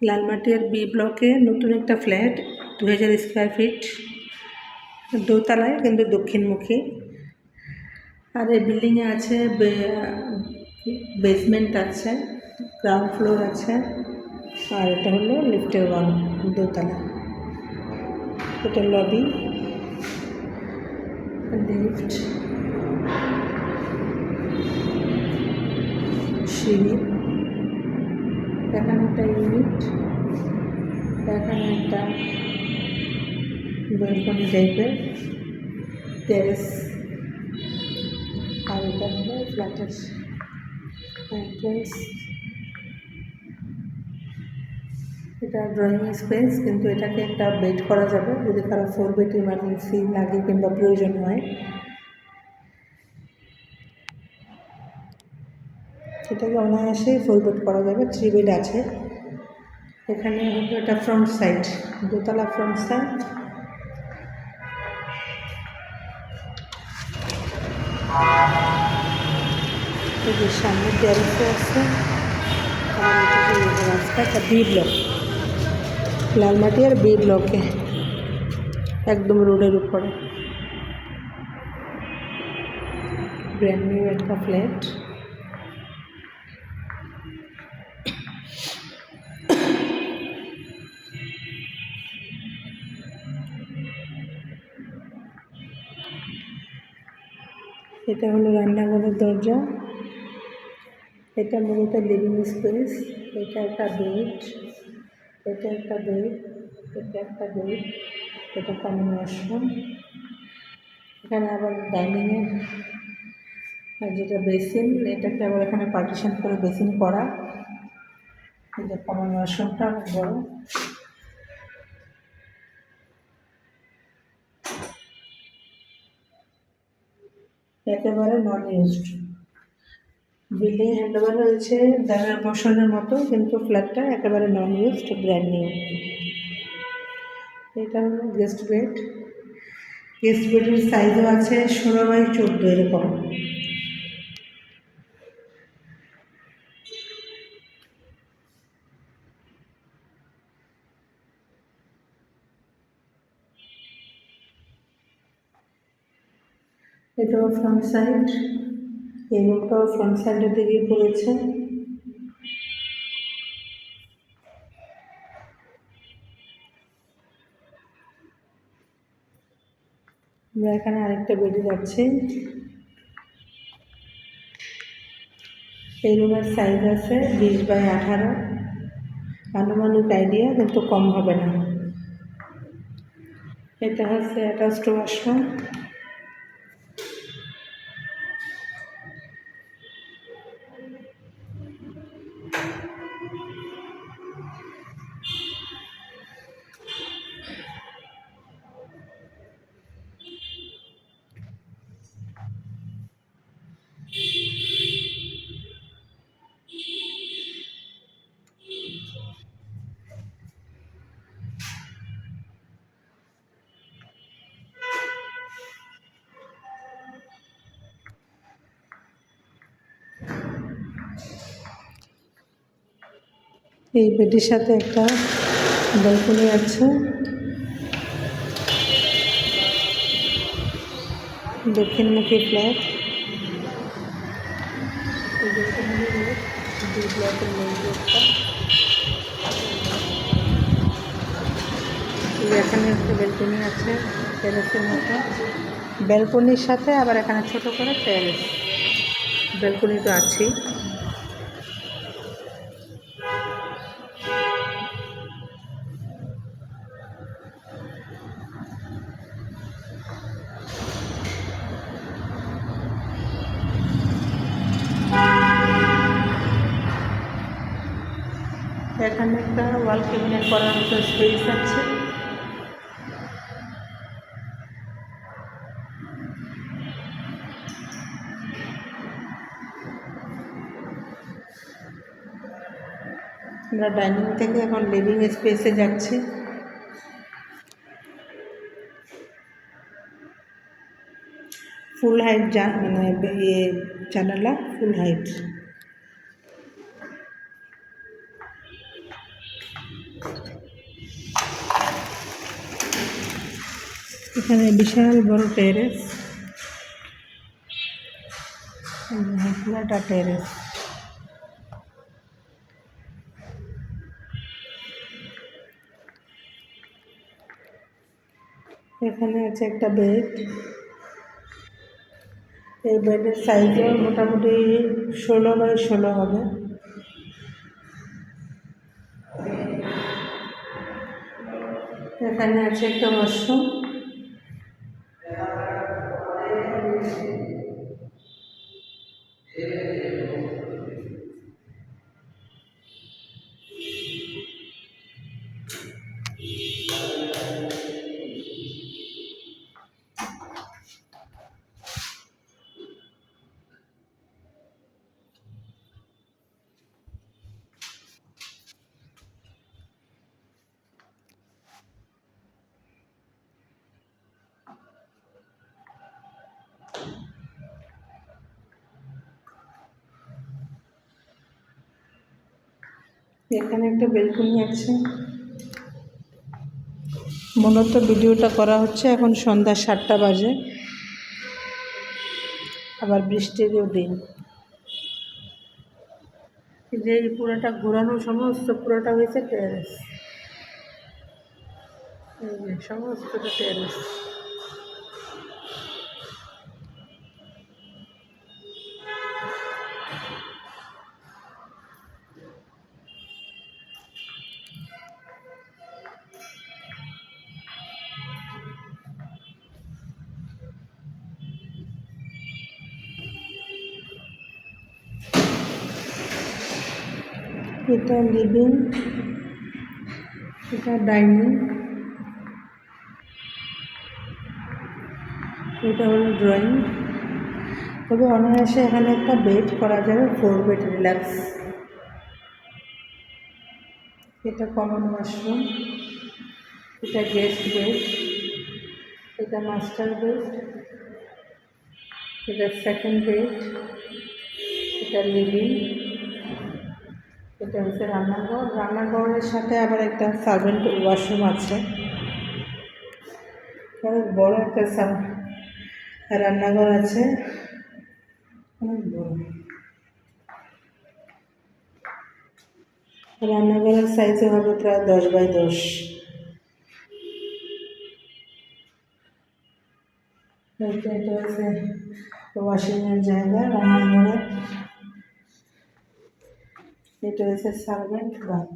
লালমাটিয়ার B ব্লকে নতুন একটা ফ্ল্যাট 2000 স্কোয়ার ফিট, দোতলায় কিন্তু দক্ষিণমুখী। আর এই বিল্ডিংয়ে আছে বেসমেন্ট আছে, গ্রাউন্ড ফ্লোর আছে, আর এটা হলো লিফটের ওয়ান, দোতলা। এটা লবি, লিফট, সিঁড়ি, এখানে একটা ইউনিট, এখানে একটা ব্যালকনি টাইপের টেরেস, আর এটা হলো ফ্ল্যাটের এন্ট্রেন্স। এটা ড্রয়িং স্পেস, কিন্তু এটাকে একটা বেড করা যাবে যদি কারো 4 বেড ইমার্জেন্সি লাগে কিংবা প্রয়োজন হয়। এটাকে অনায়াসেই 4 বেড করা যাবে, 3 বেড আছে। এখানে হলো এটা ফ্রন্ট সাইড, দোতলা ফ্রন্ট সাইড। এদের সামনে টেরেসে আছে, আর এটা রাস্তা, একটা বি ব্লক, লালমাটিয়ার বি ব্লকে, একদম রোডের উপরে। ব্র্যান্ড নিউ একটা ফ্ল্যাট। এটা হলো রান্নাঘরের দরজা, এটা মূলত লিভিং স্পেস। এটা একটা বেড, এটা একটা বেড, এটা একটা বেড, এটা কমন ওয়াশরুম। এখানে আবার ডাইনিংয়ের যেটা বেসিন, এটাকে আবার এখানে পার্টিশন করে বেসিন করা। এটা কমন ওয়াশরুমটা অনেক বড়। একেবারে নন ইউজড। বিল্ডিং হ্যান্ডওভার হয়েছে 11 বছরের মতো, কিন্তু ফ্ল্যাটটা একেবারে নন ইউজড, ব্র্যান্ড নিউ। এটা হলো গেস্ট বেড। গেস্ট বেডের সাইজও আছে 16x14 এরকম। এটাও ফ্রন্ট সাইড, এই রুমটাও ফ্রন্ট সাইডের দিকে পড়েছে। আমরা এখানে আরেকটা বেডে যাচ্ছি। এই রুমের সাইজ আছে 20x18, আনুমানিক আইডিয়া, কিন্তু কম হবে না। এটা হচ্ছে অ্যাটাচড ওয়াশরুম। এই বেডের সাথে একটা ব্যালকনি আছে, দক্ষিণমুখী ফ্ল্যাট। বি ব্লকের মেন গেটটা। এখানে একটা ব্যালকনি আছে টেরেসের মতো, ব্যালকনির সাথে আবার এখানে ছোট করে টেরেস। ব্যালকনি তো আছেই। এখানে একটা ওয়াল ক্যাবিনেট করার মতো স্পেস আছে। আমরা ডাইনিং থেকে এখন লিভিং স্পেসে যাচ্ছি। ফুল হাইট মানে জানালা ফুল হাইট। এখানে বিশাল বড় টেরেস, পুরাটা টেরেস। এখানে আছে একটা বেড। এই বেডের সাইজও মোটামুটি 16x16 হবে। এখানে আছে একটা ওয়াশরুম। এখানে একটা বেলকনি আছে। মূলত ভিডিওটা করা হচ্ছে এখন সন্ধ্যা 7টা বাজে, আবার বৃষ্টিরও দিন। যে এই পুরোটা ঘোরানো সমস্ত পুরোটা হয়েছে টেরেস। এই যে সমস্তটা টেরেস। এটা লিভিং, এটা ডাইনিং, এটা হলো ড্রয়িং। তবে অনায়াসে এখানে একটা বেড করা যাবে, 4 বেড রিল্যাক্স। এটা কমন ওয়াশরুম, এটা গেস্ট বেড, এটা মাস্টার বেড, এটা সেকেন্ড বেড, এটা লিভিং, এটা হচ্ছে রান্নাঘর। রান্নাঘরের সাথে আবার একটা সার্ভেন্ট ওয়াশরুম আছে। অনেক বড় একটা রান্নাঘর আছে, অনেক বড়। রান্নাঘরের সাইজে হবে প্রায় 10x10। এটা হচ্ছে ওয়াশিংয়ের জায়গা রান্নাঘরে। এটা হচ্ছে সার্ভেন্ট বাথ।